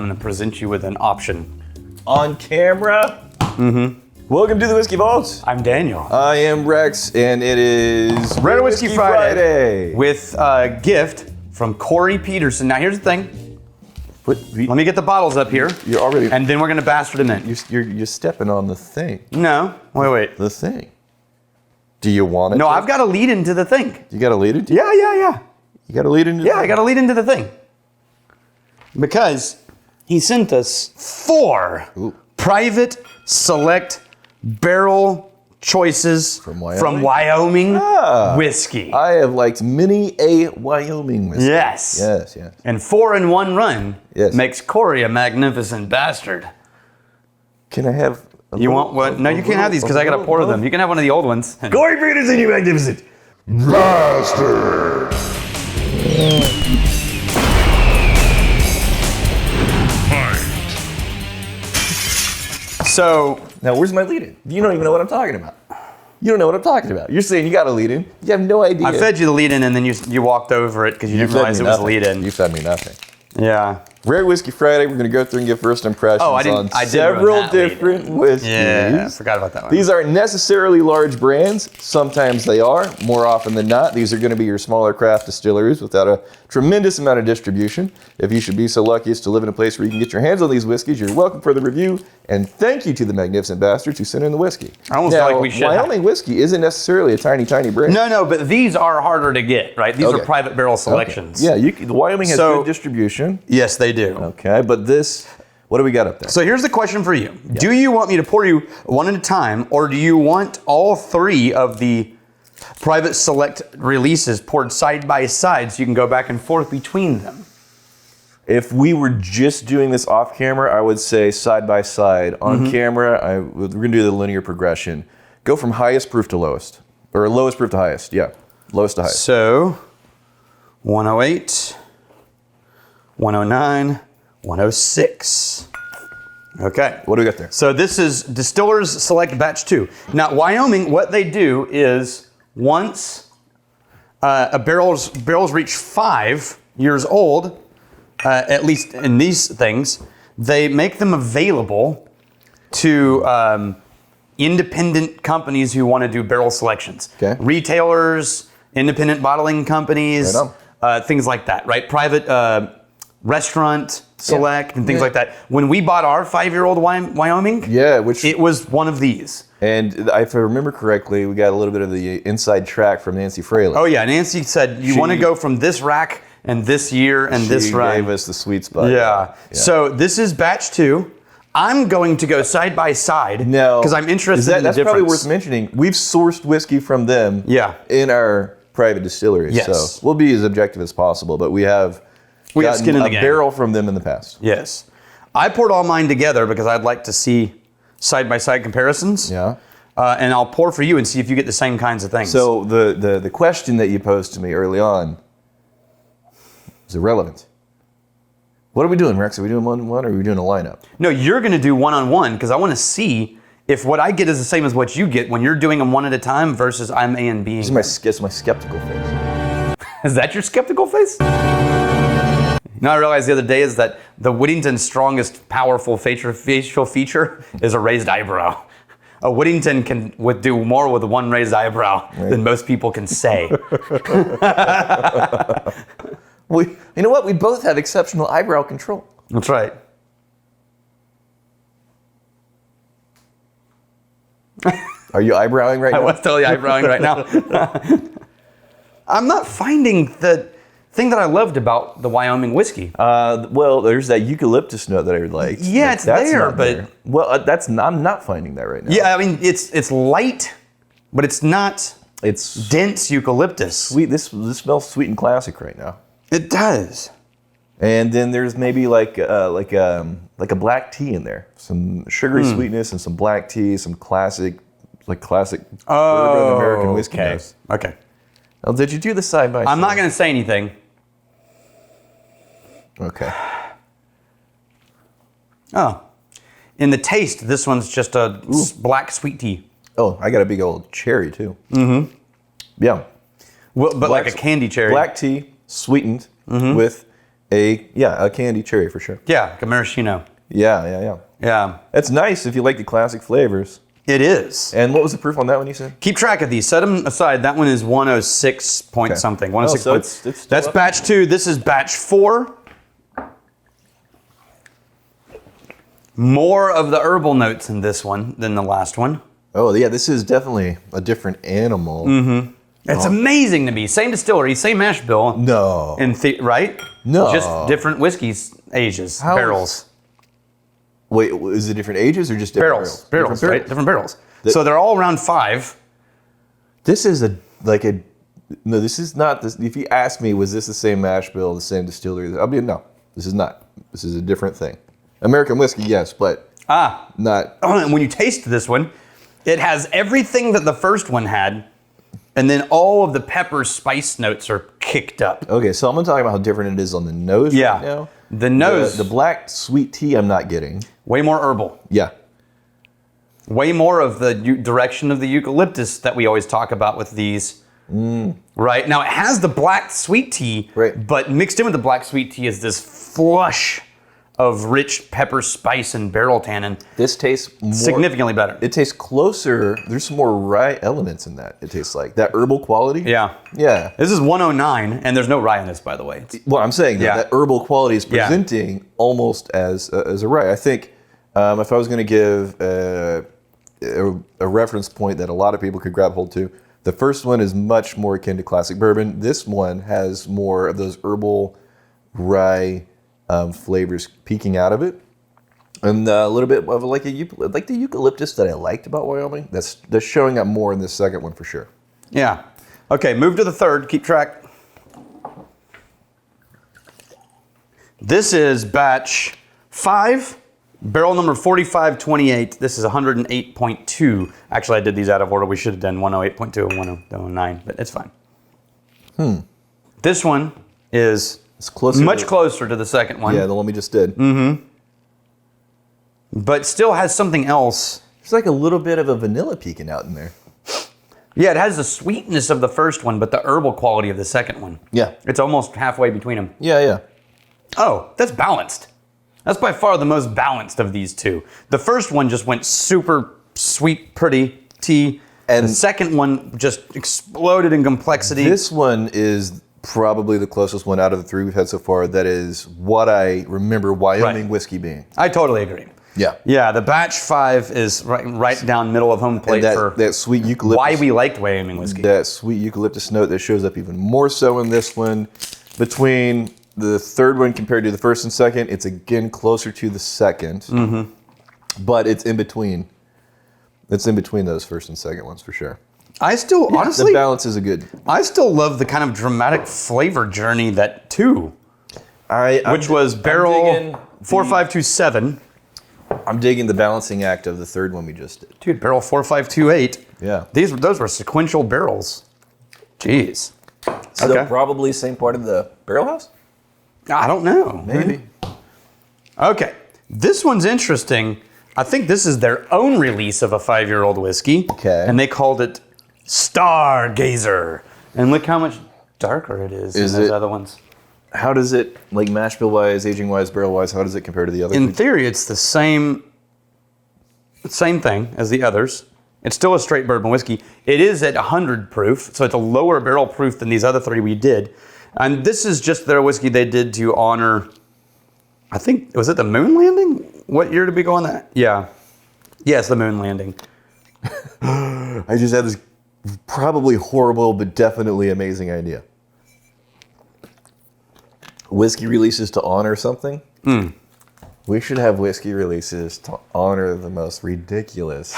I'm going to present you with an option. On camera? Mm-hmm. Welcome to the Whiskey Vault. I'm Daniel. I am Rex, and it is Red Whiskey Friday. With a gift from Korey Petersen. Now here's the thing. Let me get the bottles up here. You're already... And then we're going to bastard them in. You're stepping on the thing. No. Wait. The thing. Do you want it? No, I've got to lead into the thing. You got to lead it? Yeah. You got to lead into the thing? I got to lead into the thing. Because he sent us 4 private select barrel choices from Wyoming Whiskey. I have liked many a Wyoming whiskey. Yes. And 4 in one run makes Korey a magnificent bastard. Can I have you want what? No, you can't have these because I got to pour them. You can have one of the old ones. Korey Petersen, you magnificent bastard. So now, where's my lead-in? You don't even know what I'm talking about. You don't know what I'm talking about. You're saying you got a lead-in. You have no idea. I fed you the lead-in, and then you walked over it because you didn't realize it was a lead-in. You fed me nothing. Yeah. Rare Whiskey Friday. We're going to go through and give first impressions on several different whiskeys. Yeah, I forgot about that one. These aren't necessarily large brands. Sometimes they are. More often than not, these are going to be your smaller craft distilleries without a tremendous amount of distribution. If you should be so lucky as to live in a place where you can get your hands on these whiskeys, you're welcome for the review. And thank you to the magnificent bastards who sent in the whiskey. I almost feel like we should. Wyoming Whiskey isn't necessarily a tiny brand. No, but these are harder to get, right? These are private barrel selections. Yeah, the Wyoming has good distribution. Yes, they do. Okay, but this, what do we got up there? So here's the question for you. Yeah. Do you want me to pour you one at a time, or do you want all 3 of the private select releases poured side by side so you can go back and forth between them? If we were just doing this off camera, I would say side by side. On camera, we're going to do the linear progression. Go from highest proof to lowest, or lowest proof to highest. Yeah, lowest to highest. So 108, 109, 106. Okay. What do we got there? So this is Distillers Select Batch 2. Now, Wyoming, what they do is once barrels reach 5 years old, at least in these things, they make them available to independent companies who want to do barrel selections. Okay. Retailers, independent bottling companies, things like that, right? Private restaurant select and things like that. When we bought our 5-year-old Wyoming, it was one of these. And if I remember correctly, we got a little bit of the inside track from Nancy Fraley. Oh yeah, Nancy said you want to go from this rack and this year and this run. She gave us the sweet spot. Yeah. So this is batch 2. I'm going to go side by side because I'm interested in the difference. That's probably worth mentioning. We've sourced whiskey from them in our private distilleries. Yes. So we'll be as objective as possible, but we have skin in the game. Barrel from them in the past. Yes. I poured all mine together because I'd like to see side by side comparisons. Yeah. And I'll pour for you and see if you get the same kinds of things. So the question that you posed to me early on is irrelevant. What are we doing, Rex? Are we doing one-on-one or are we doing a lineup? No, you're going to do one-on-one because I want to see if what I get is the same as what you get when you're doing them one at a time versus I'm A and B. This is my skeptical face. Is that your skeptical face? You know, I realized the other day is that the Whittington's strongest powerful facial feature is a raised eyebrow. A Whittington would do more with one raised eyebrow than most people can say. You know what? We both have exceptional eyebrow control. That's right. Are you eyebrowing right now? I was totally eyebrowing right now. I'm not finding the thing that I loved about the Wyoming whiskey. Well, there's that eucalyptus note that I like. Yeah, it's there, but well, I'm not finding that right now. Yeah, I mean it's light, but it's not. It's dense eucalyptus. Sweet. This smells sweet and classic right now. It does. And then there's maybe like a black tea in there, some sugary sweetness and some black tea, some classic bourbon American whiskey. Okay. Well, did you do the side by side? I'm not going to say anything. Okay. Oh, in the taste, this one's just a black sweet tea. Oh, I got a big old cherry too. Mm-hmm. Yeah. Well, but like a candy cherry. Black tea, sweetened with A candy cherry for sure. Yeah, like a maraschino. Yeah. Yeah, That's nice if you like the classic flavors. it is. And what was the proof on that one you said? Keep track of these. Set them aside. That one is 106 point something. 106 so point. it's still That's up. batch 2. This is batch 4. More of the herbal notes in this one than the last one. Oh, yeah, this is definitely a different animal. Mm-hmm. It's amazing to me. Same distillery, same mash bill. No. Right? No. Just different whiskeys, ages, barrels. Wait, is it different ages or just different barrels? Barrels, Different right? Different barrels. So they're all around 5. This is no, this is not this. If you ask me, was this the same mash bill, the same distillery? I'll be no, this is not. This is a different thing. American whiskey, yes, but not. And when you taste this one, it has everything that the first one had, and then all of the pepper spice notes are kicked up. Okay, so I'm gonna talk about how different it is on the nose right now. The nose. The black sweet tea I'm not getting. Way more herbal. Yeah. Way more of the direction of the eucalyptus that we always talk about with these. Right? Now, it has the black sweet tea, but mixed in with the black sweet tea is this flush of rich pepper spice and barrel tannin. This tastes more, significantly better. It tastes closer. There's some more rye elements in that. It tastes like that herbal quality. Yeah. Yeah. This is 109, and there's no rye in this, by the way. Well, I'm saying that herbal quality is presenting almost as a rye. I think if I was going to give a reference point that a lot of people could grab hold to, the first one is much more akin to classic bourbon. This one has more of those herbal rye flavors peeking out of it, and a little bit of like the eucalyptus that I liked about Wyoming. That's showing up more in this second one for sure. Yeah. Okay, move to the third. Keep track. This is batch 5, barrel number 4528. This is 108.2. Actually, I did these out of order. We should have done 108.2 and 109, but it's fine. This one is much closer to the second one. Yeah, the one we just did. But still has something else. There's like a little bit of a vanilla peeking out in there. Yeah, it has the sweetness of the first one, but the herbal quality of the second one. Yeah. It's almost halfway between them. Yeah. Oh, that's balanced. That's by far the most balanced of these two. The first one just went super sweet, pretty tea. And the second one just exploded in complexity. This one is probably the closest one out of the 3 we've had so far. That is what I remember Wyoming whiskey being. I totally agree. Yeah. Yeah, the batch 5 is right down middle of home plate for that sweet eucalyptus. Why we liked Wyoming whiskey. That sweet eucalyptus note that shows up even more so in this one. Between the third one compared to the first and second, it's again closer to the second. But it's in between. It's in between those first and second ones for sure. I still, honestly, the balance is a good. I still love the kind of dramatic flavor journey that 2, which was barrel 4527. I'm digging the balancing act of the third one we just did. Dude, barrel 4528. Yeah. Those were sequential barrels. Jeez. So probably same part of the barrel house? I don't know. Maybe. Okay. This one's interesting. I think this is their own release of a 5-year-old whiskey. Okay. And they called it Stargazer. And look how much darker it is than those other ones. How does it, like mash bill wise, aging wise, barrel wise, how does it compare to the others? In theory, it's the same thing as the others. It's still a straight bourbon whiskey. It is at 100 proof, so it's a lower barrel proof than these other 3 we did. And this is just their whiskey they did to honor, I think, was it the moon landing? What year did we go on that? Yeah. Yes, the moon landing. I just had this probably horrible but definitely amazing idea. Whiskey releases to honor something. We should have whiskey releases to honor the most ridiculous,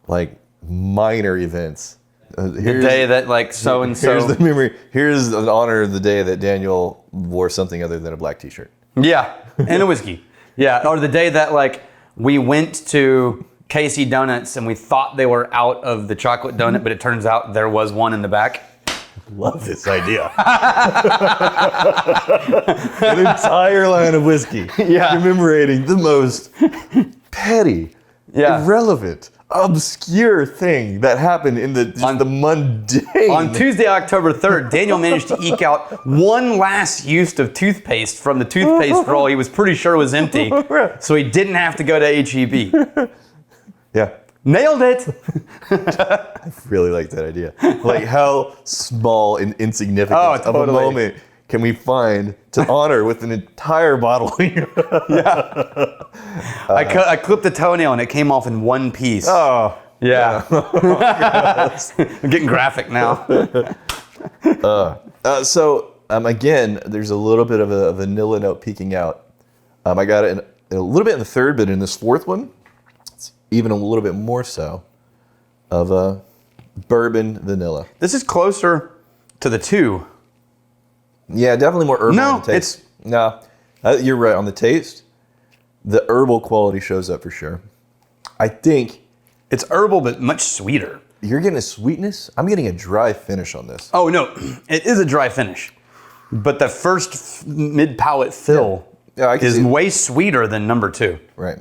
like minor events. The day that like so and so. Here's the memory. Here's an honor of the day that Daniel wore something other than a black T-shirt. Yeah, and a whiskey. Yeah, or the day that like we went to Casey Donuts and we thought they were out of the chocolate donut, but it turns out there was one in the back. Love this idea. An entire line of whiskey commemorating the most petty, irrelevant, obscure thing that happened in the mundane. On Tuesday, October 3rd, Daniel managed to eke out one last use of toothpaste from the toothpaste roll he was pretty sure was empty, so he didn't have to go to HEB. Yeah. Nailed it! I really like that idea. Like, how small and insignificant of a moment can we find to honor with an entire bottle? Yeah. I clipped the toenail and it came off in one piece. Oh. Yeah. I'm getting graphic now. Again, there's a little bit of a vanilla note peeking out. I got it in a little bit in the third, but in this fourth one, it's even a little bit more so of a bourbon vanilla. This is closer to the 2. Yeah, definitely more herbal on the taste. You're right on the taste. The herbal quality shows up for sure. I think it's herbal, but much sweeter. You're getting a sweetness. I'm getting a dry finish on this. Oh no, it is a dry finish, but the first mid-palate fill is way sweeter than number 2. Right.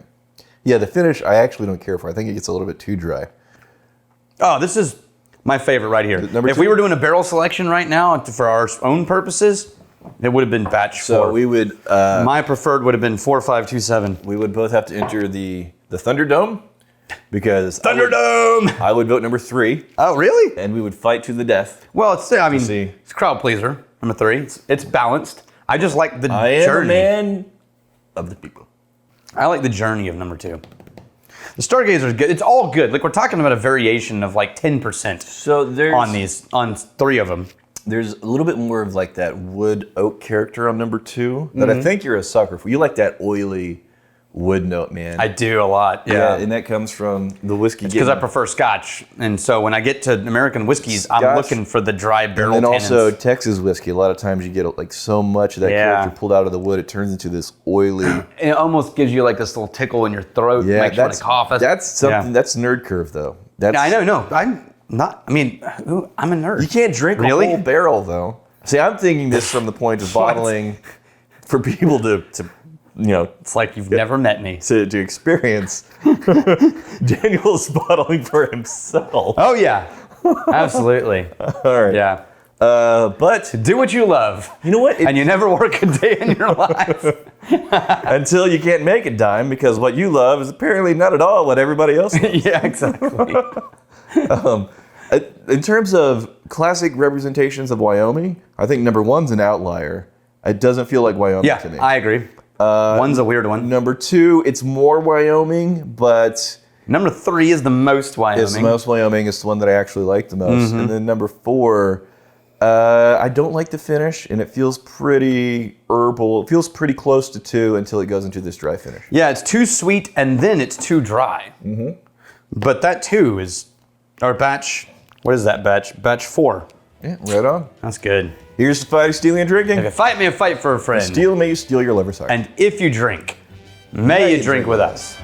Yeah, the finish I actually don't care for. I think it gets a little bit too dry. Oh, this is my favorite right here. If we were doing a barrel selection right now for our own purposes, it would have been batch 4. So we would... my preferred would have been 4527. We would both have to enter the Thunderdome, because... Thunderdome! I would vote number 3. Oh, really? And we would fight to the death. Well, it's crowd pleaser, number 3. It's balanced. I just like the I am journey. a man of the people. I like the journey of number 2. The Stargazer is good. It's all good. Like, we're talking about a variation of like 10%. So there's on 3 of them. There's a little bit more of like that wood oak character on number 2 that I think you're a sucker for. You like that oily wood note, man. I do a lot. Yeah, and that comes from the whiskey. Because I prefer Scotch, and so when I get to American whiskeys, I'm looking for the dry barrel. And tannins. Also Texas whiskey. A lot of times you get like so much of that character pulled out of the wood, it turns into this oily. It almost gives you like this little tickle in your throat. Yeah, makes you want to cough. That's something. That's nerd curve though. That's, I know. No, I'm not. I mean, I'm a nerd. You can't drink a whole barrel though. See, I'm thinking this from the point of bottling for people to it's like you've never met me. To experience. Daniel's bottling for himself. Oh yeah, absolutely. All right. Yeah. But do what you love. You know what? And you never work a day in your life. Until you can't make a dime, because what you love is apparently not at all what everybody else loves. Yeah, exactly. In terms of classic representations of Wyoming, I think number 1's an outlier. It doesn't feel like Wyoming to me. I agree. One's a weird one. Number 2, it's more Wyoming, but... Number 3 is the most Wyoming. It's the most Wyoming. It's the one that I actually like the most. And then number 4, I don't like the finish, and it feels pretty herbal. It feels pretty close to 2 until it goes into this dry finish. Yeah, it's too sweet, and then it's too dry. But that 2 is... Our batch... What is that batch? Batch 4. Yeah, right on. That's good. Here's to fighting, stealing, and drinking. If you fight me, I fight for a friend. Steal me, you steal your liver's heart. And if you drink, may you drink with us.